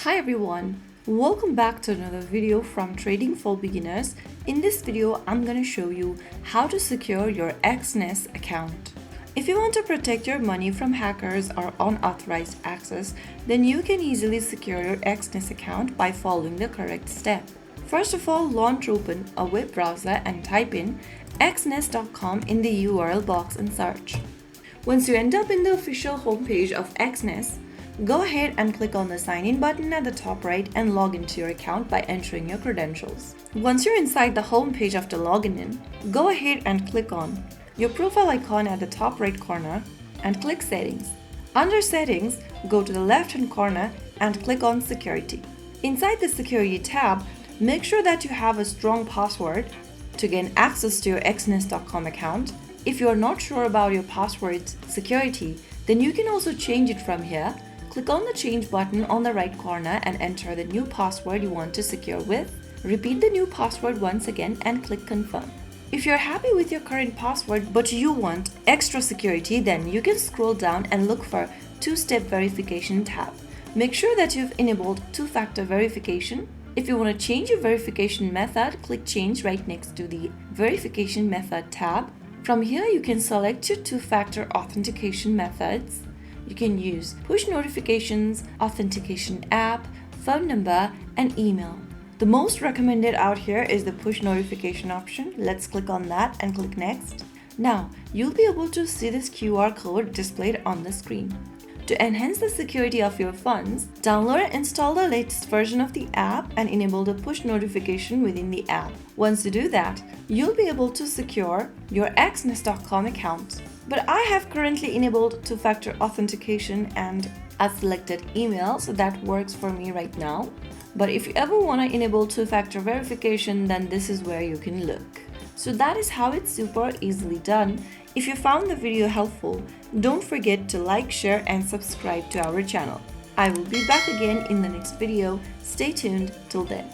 Hi everyone, welcome back to another video from Trading for Beginners. In this video, I'm going to show you how to secure your Exness account. If you want to protect your money from hackers or unauthorized access, then you can easily secure your Exness account by following the correct step. First of all, launch open a web browser and type in exness.com in the URL box and search. Once you end up in the official homepage of Exness, go ahead and click on the sign in button at the top right and log into your account by entering your credentials. Once you're inside the home page after logging in, go ahead and click on your profile icon at the top right corner and click Settings. Under Settings, go to the left hand corner and click on Security. Inside the Security tab, make sure that you have a strong password to gain access to your exness.com account. If you are not sure about your password's security, then you can also change it from here. Click on the Change button on the right corner and enter the new password you want to secure with. Repeat the new password once again and click Confirm. If you're happy with your current password but you want extra security, then you can scroll down and look for Two-Step Verification tab. Make sure that you've enabled two-factor verification. If you want to change your verification method, click Change right next to the Verification Method tab. From here, you can select your two-factor authentication methods. You can use push notifications, authentication app, phone number, and email. The most recommended out here is the push notification option. Let's click on that and click Next. Now, you'll be able to see this QR code displayed on the screen. To enhance the security of your funds, download and install the latest version of the app and enable the push notification within the app. Once you do that, you'll be able to secure your exness.com account. But I have currently enabled two-factor authentication and a selected email, so that works for me right now. But if you ever want to enable two-factor verification, then this is where you can look. So that is how it's super easily done. If you found the video helpful, don't forget to like, share, and subscribe to our channel. I will be back again in the next video. Stay tuned till then.